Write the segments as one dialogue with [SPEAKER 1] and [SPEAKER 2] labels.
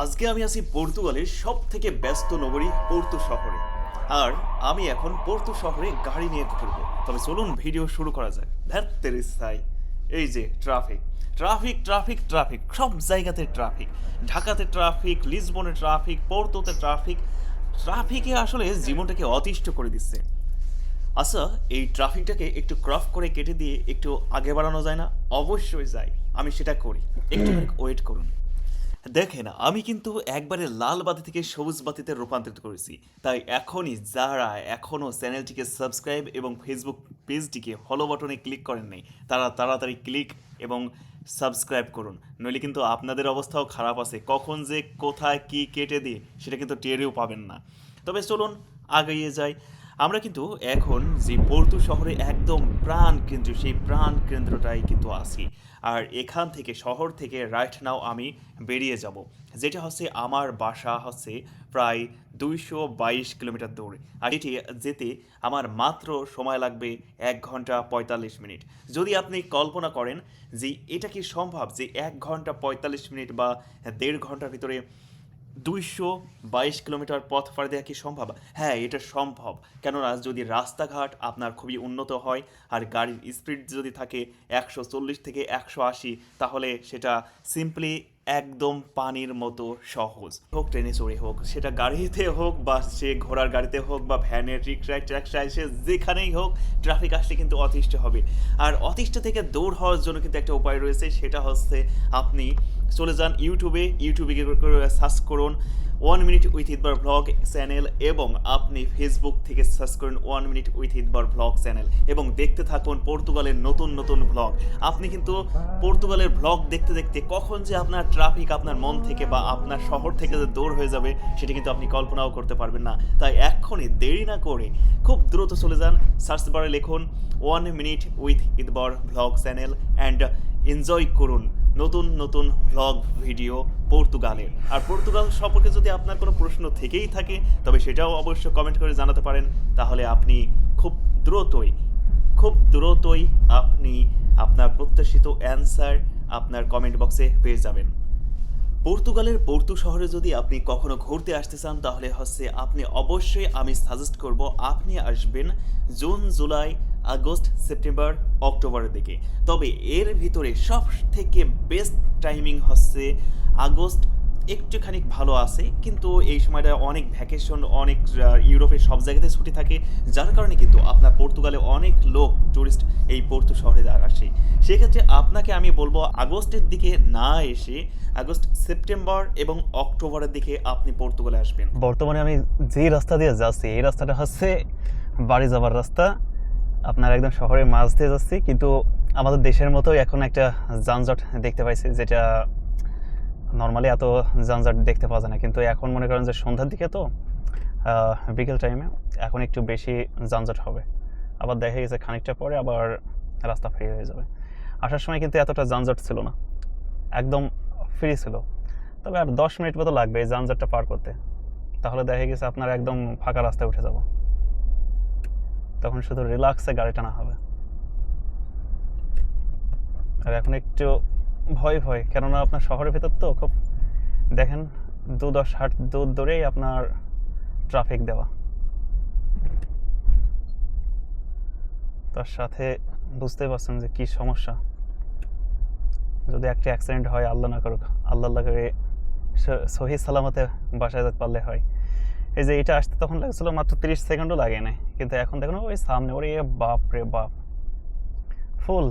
[SPEAKER 1] আজকে আমি আছি পর্তুগালের সব থেকে ব্যস্ত নগরী পোর্তো শহরে। আর আমি এখন পোর্তো শহরে গাড়ি নিয়ে ঘুরবো। তবে চলুন ভিডিও শুরু করা যাক। ধ্যাত্তেরিস্তাই, এই যে ট্রাফিক ট্রাফিক ট্রাফিক ট্রাফিক, সব জায়গাতে ট্রাফিক। ঢাকাতে ট্রাফিক, লিসবনে ট্রাফিক, পোর্তোতে ট্রাফিক। ট্রাফিকে আসলে জীবনটাকে অতিষ্ঠ করে দিচ্ছে। আচ্ছা, এই ট্রাফিকটাকে একটু ক্রস করে কেটে দিয়ে একটু আগে বাড়ানো যায় না? অবশ্যই যায়, আমি সেটা করি। একটু ওয়েট করুন। দেখেন, আমি কিন্তু একবারে লাল বাতি থেকে সবুজ বাতিতে রূপান্তরিত করেছি। তাই এখনই যারা এখনও চ্যানেলটিকে সাবস্ক্রাইব এবং ফেসবুক পেজটিকে ফলো বাটনে ক্লিক করেন নাই, তারা তাড়াতাড়ি ক্লিক এবং সাবস্ক্রাইব করুন। নইলে কিন্তু আপনাদের অবস্থাও খারাপ আছে, কখন যে কোথায় কি কেটে দিয়ে সেটা কিন্তু টেরেও পাবেন না। তবে চলুন আগিয়ে যাই। আমরা কিন্তু এখন যে পোর্তো শহরে একদম প্রাণ কেন্দ্র, সেই প্রাণ কেন্দ্রটাই কিন্তু আছি। আর এখান থেকে, শহর থেকে রাইট নাও আমি বেরিয়ে যাব, যেটা হচ্ছে আমার বাসা হচ্ছে প্রায় 222 কিলোমিটার দূরে। আর এটি যেতে আমার মাত্র সময় লাগবে 1 ঘন্টা 45 মিনিট। যদি আপনি কল্পনা করেন যে এটা কি সম্ভব যে 1 ঘন্টা 45 মিনিট বা 1.5 ঘন্টার ভিতরে 222 কিলোমিটার পথ পাড়ি দেওয়া কি সম্ভব? হ্যাঁ, এটা সম্ভব। কেননা যদি রাস্তাঘাট আপনার খুবই উন্নত হয় আর গাড়ির স্পিড যদি থাকে 140 থেকে 180, তাহলে সেটা সিম্পলি একদম পানির মতো সহজ। হোক ট্রেনে চড়ে হোক, সেটা গাড়িতে হোক বা সে ঘোড়ার গাড়িতে হোক বা ভ্যানের, রিক্সায়, ট্র্যাক্সায়, সে যেখানেই হোক, ট্রাফিক আসলে কিন্তু অতিষ্ঠ হবে। আর অতিষ্ঠ থেকে দূর হওয়ার জন্য কিন্তু একটা উপায় রয়েছে, সেটা হচ্ছে আপনি চলে যান ইউটিউবে গিয়ে সার্চ করুন 1 minute with Itbar vlog channel, এবং আপনি ফেসবুক থেকে সার্চ করুন 1 minute with Itbar vlog channel, এবং দেখতে থাকুন পর্তুগালের নতুন নতুন ভ্লগ। আপনি কিন্তু পর্তুগালের ভ্লগ দেখতে দেখতে কখন যে আপনার ট্রাফিক আপনার মন থেকে বা আপনার শহর থেকে যে দূর হয়ে যাবে, সেটা কিন্তু আপনি কল্পনাও করতে পারবেন না। তাই এক্ষুনি দেরি না করে খুব দ্রুত চলে যান, সার্চ বারে লিখুন 1 minute with Itbar vlog channel and enjoy করুন নতুন নতুন ভ্লগ ভিডিও পর্তুগালের। আর পর্তুগাল সম্পর্কে যদি আপনার কোনো প্রশ্ন থেকেই থাকে, তবে সেটাও অবশ্য কমেন্ট করে জানাতে পারেন। তাহলে আপনি খুব দ্রুতই খুব দ্রুতই আপনি আপনার প্রত্যাশিত অ্যান্সার আপনার কমেন্ট বক্সে পেয়ে যাবেন। পর্তুগালের পোর্তো শহরে যদি আপনি কখনো ঘুরতে আসতে চান, তাহলে হচ্ছে আপনি অবশ্যই, আমি সাজেস্ট করব আপনি আসবেন জুন, জুলাই, আগস্ট, সেপ্টেম্বর, অক্টোবরের দিকে। তবে এর ভিতরে সব থেকে বেস্ট টাইমিং হচ্ছে আগস্ট। একটুখানি ভালো আছে, কিন্তু এই সময়টা অনেক ভ্যাকেশন, অনেক ইউরোপের সব জায়গাতে ছুটি থাকে, যার কারণে কিন্তু আপনার পর্তুগালে অনেক লোক টুরিস্ট এই পোর্তো শহরে আসে। সেক্ষেত্রে আপনাকে আমি বলবো আগস্টের দিকে না এসে আগস্ট, সেপ্টেম্বর এবং অক্টোবরের দিকে আপনি পর্তুগালে আসবেন।
[SPEAKER 2] বর্তমানে আমি যে রাস্তা দিয়ে যাচ্ছি, এই রাস্তাটা হচ্ছে বাড়ি যাবার রাস্তা। আপনার একদম শহরের মাঝ দিয়ে যাচ্ছি, কিন্তু আমাদের দেশের মতো এখন একটা যানজট দেখতে পাইছি, যেটা নর্মালি এত যানজট দেখতে পাওয়া যায় না। কিন্তু এখন মনে করেন যে সন্ধ্যার দিকে, তো বিকেল টাইমে এখন একটু বেশি যানজট হবে। আবার দেখা গেছে খানিকটা পরে আবার রাস্তা ফ্রি হয়ে যাবে। আসার সময় কিন্তু এতটা যানজট ছিল না, একদম ফ্রি ছিল। তবে আর 10 মিনিট মতো লাগবে এই যানজটটা পার করতে। তাহলে দেখা গেছে আপনার একদম ফাঁকা রাস্তায় উঠে যাব, তখন শুধু রিল্যাক্সে গাড়ি টানা হবে। আর এখন একটু ভয় ভয়, কেননা আপনার শহরের ভেতর তো খুব, দেখেন 2-10 হাট দূর দূরেই আপনার ট্রাফিক দেওয়া। তার সাথে বুঝতে পারছেন যে কি সমস্যা। যদি একটা অ্যাক্সিডেন্ট হয়, আল্লাহ না করুক, আল্লাহ করে সহি সালামতে বাসায় যেতে পারলে হয়। এই যে এটা আসতে তখন লাগছিল মাত্র 30 সেকেন্ডও লাগে নাই, কিন্তু এখন দেখুন ওই সামনে, ওরে বাপ রে বাপ, ফুল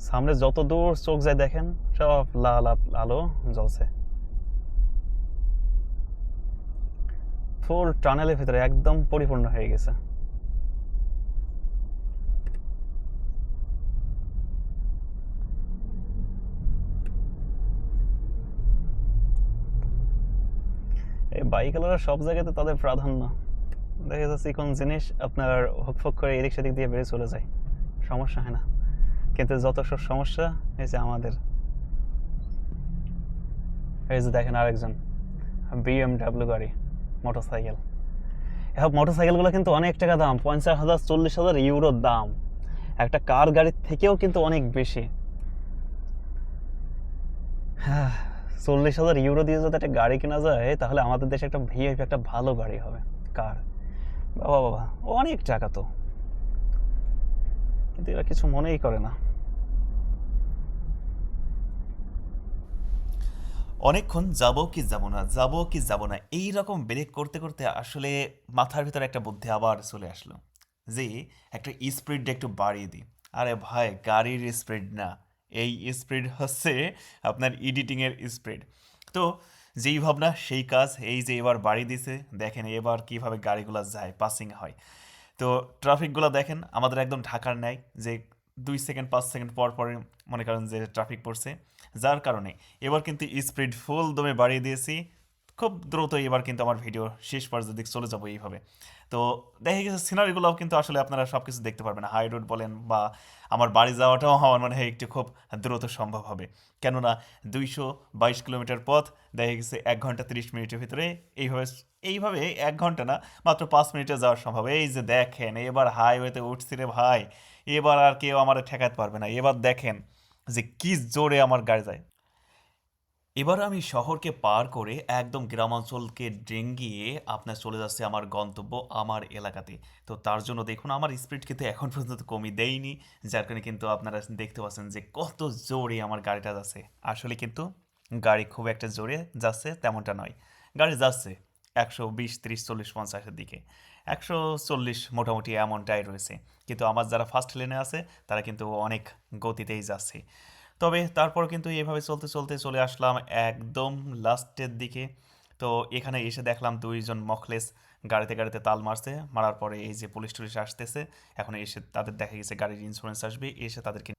[SPEAKER 2] সামনে যত দূর চোখ যায় দেখেন সব লাল আলো জ্বলছে। ফুল টানেলের ভিতরে একদম পরিপূর্ণ হয়ে গেছে। এই বাইকওয়ালারা সব জায়গাতে তাদের প্রাধান্য দেখা যাচ্ছে, কোন জিনিস আপনার হুকফুক করে এদিক সেদিক দিয়ে বেরিয়ে চলে যায়, সমস্যা হয় না। কিন্তু যত সব সমস্যা এই যে আমাদের, এই যে দেখেন আরেকজন BMW গাড়ি, মোটরসাইকেল। এখন মোটরসাইকেলগুলো কিন্তু অনেক টাকা দাম, 50,000 40,000 ইউরো দাম। একটা কার গাড়ির থেকেও কিন্তু অনেক বেশি। হ্যাঁ, 40,000 ইউরো দিয়ে যদি একটা গাড়ি কেনা যায় তাহলে আমাদের দেশে একটা ভিআইপি একটা ভালো গাড়ি হবে। কার বাবা বাবা, অনেক টাকা তো, কিন্তু এরা কিছু মনেই করে না।
[SPEAKER 1] অনেকক্ষণ যাবো কি যাব না, যাবো কি যাব না, এই রকম ব্রেক করতে করতে আসলে মাথার ভিতরে একটা বুদ্ধি আবার চলে আসলো যে একটা স্পিডটা একটু বাড়িয়ে দিই। আরে ভাই, গাড়ির স্পিড না, এই স্পিড হচ্ছে আপনার এডিটিংয়ের স্পিড। তো যেই ভাবনা সেই কাজ, এই যে এবার বাড়িয়ে দিছে, দেখেন এবার কিভাবে গাড়িগুলো যায়, পাসিং হয়। তো ট্রাফিকগুলো দেখেন আমাদের একদম ঢাকার ন্যায়, যে 2 সেকেন্ড 5 সেকেন্ড পর পরে মনে করেন যে ট্রাফিক পড়ছে, যার কারণে এবার কিন্তু স্পিড ফুল দমে বাড়িয়ে দিয়েছি। খুব দ্রুত এবার কিন্তু আমার ভিডিও শেষ পর্যন্ত দিকে চলে যাবো এইভাবে। তো দেখা গেছে সিনারিগুলোও কিন্তু আসলে আপনারা সব কিছু দেখতে পারবেন, হাই রোড বলেন বা আমার বাড়ি যাওয়াটাও আমার মনে হয় একটু খুব দ্রুত সম্ভব হবে। কেননা 222 কিলোমিটার পথ দেখা গেছে 1 ঘন্টা 30 মিনিটের ভিতরে এইভাবে এইভাবে 1 ঘন্টা না, মাত্র 5 মিনিটে যাওয়া সম্ভব। এই যে দেখেন এবার হাইওয়েতে উঠছি রে ভাই, এবার আর কেউ আমার ঠেকাতে পারবে না। এবার দেখেন যে কি জোরে আমার গাড়ি যায়। এবার আমি শহরকে পার করে একদম গ্রামাঞ্চলকে ডিঙ্গিয়ে আপনার চলে যাচ্ছে আমার গন্তব্য, আমার এলাকাতে। তো তার জন্য দেখুন আমার স্পিড কিন্তু এখন পর্যন্ত কমই দেয়নি, যার কারণে কিন্তু আপনারা দেখতে পাচ্ছেন যে কত জোরে আমার গাড়িটা যাচ্ছে। আসলে কিন্তু গাড়ি খুব একটা জোরে যাচ্ছে তেমনটা নয়, গাড়ি যাচ্ছে 120 30 40 50-এর দিকে, 140 মোটামুটি এমনটাই রয়েছে। কিন্তু আমার যারা ফার্স্ট লেনে আছে তারা কিন্তু অনেক গতিতেই যাচ্ছে। তবে তারপর কিন্তু এভাবে চলতে চলতে চলে আসলাম একদম লাস্টের দিকে। তো এখানে এসে দেখলাম দুইজন মখলেস গাড়িতে গাড়িতে তাল মারছে, মারার পরে এই যে পুলিশ টুলিশ আসতেছে, এখন এসে তাদের দেখা গেছে গাড়ির ইন্স্যুরেন্স আসবে, এসে তাদেরকে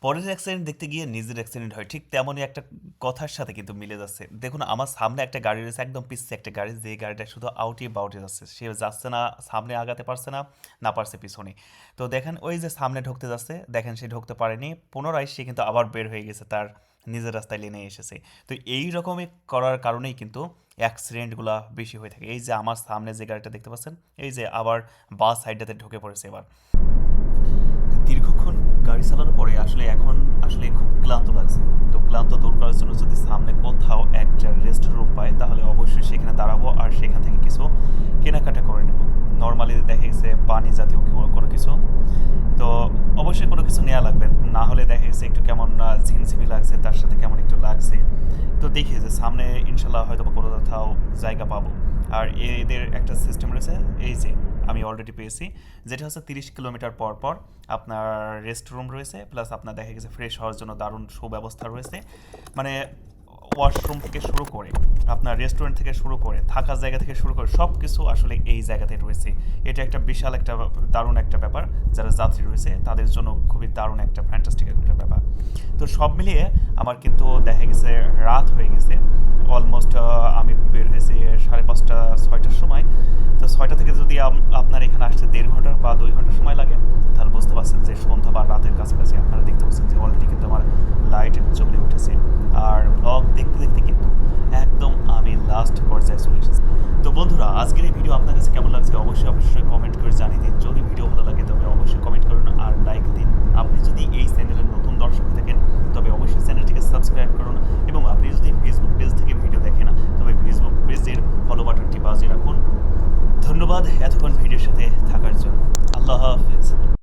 [SPEAKER 1] পরের অ্যাক্সিডেন্ট দেখতে গিয়ে নিজের অ্যাক্সিডেন্ট হয়, ঠিক তেমনই একটা কথার সাথে কিন্তু মিলে যাচ্ছে। দেখুন আমার সামনে একটা গাড়ি রয়েছে, একদম পিছনে একটা গাড়ি, যে গাড়িটা শুধু আউটে বাউটে যাচ্ছে, সে যাচ্ছে না সামনে আগাতে পারছে না, না পারছে পিছনে। তো দেখেন ওই যে সামনে ঢুকতে যাচ্ছে, দেখেন সে ঢুকতে পারেনি, পুনরায় সে কিন্তু আবার বের হয়ে গেছে, তার নিজের রাস্তায় লেনে এসেছে। তো এই রকমই করার কারণেই কিন্তু অ্যাক্সিডেন্টগুলো বেশি হয়ে থাকে। এই যে আমার সামনে যে গাড়িটা দেখতে পাচ্ছেন, এই যে আবার বাস সাইডটাতে ঢুকে পড়েছে। এবার দীর্ঘক্ষণ গাড়ি চালানোর পরে আসলে এখন আসলে খুব ক্লান্ত লাগছে। তো ক্লান্ত দূর করার জন্য যদি সামনে কোথাও একটা রেস্ট রুম পাই তাহলে অবশ্যই সেখানে দাঁড়াবো আর সেখান থেকে কিছু কেনাকাটা করে নেব। নর্মালি দেখা গেছে পানি জাতীয় কোনো কিছু, তো অবশ্যই কোনো কিছু নেওয়া লাগবে, না হলে দেখা গেছে একটু কেমন ঝিমঝিমি লাগছে, তার সাথে কেমন একটু লাগছে। তো দেখি যে সামনে ইনশাল্লাহ হয়তো বা কোনো কোথাও জায়গা পাবো। আর এদের একটা সিস্টেম রয়েছে, এই যে আমি অলরেডি পেয়েছি, যেটা হচ্ছে 30 কিলোমিটার পর পর আপনার রেস্ট রুম রয়েছে, প্লাস আপনার দেখা গেছে ফ্রেশ হওয়ার জন্য দারুণ সুব্যবস্থা রয়েছে। মানে ওয়াশরুম থেকে শুরু করে আপনার রেস্টুরেন্ট থেকে শুরু করে থাকার জায়গা থেকে শুরু করে সব কিছু আসলে এই জায়গাতে রয়েছে। এটা একটা বিশাল একটা দারুণ একটা ব্যাপার, যারা যাত্রী রয়েছে তাদের জন্য খুবই দারুণ একটা ফ্যান্টাস্টিক একটা ব্যাপার। তো সব মিলিয়ে আমার কিন্তু দেখা গেছে রাত হয়ে গেছে অলমোস্ট। আমি বের হয়েছি 5:30 6টার সময়। তো 6টা থেকে যদি আপনার এখানে আসতে 1.5 ঘন্টা বা 2 ঘন্টা সময় লাগে, তাহলে বুঝতে পারছেন যে সন্ধ্যা বা রাতের কাছাকাছি আপনারা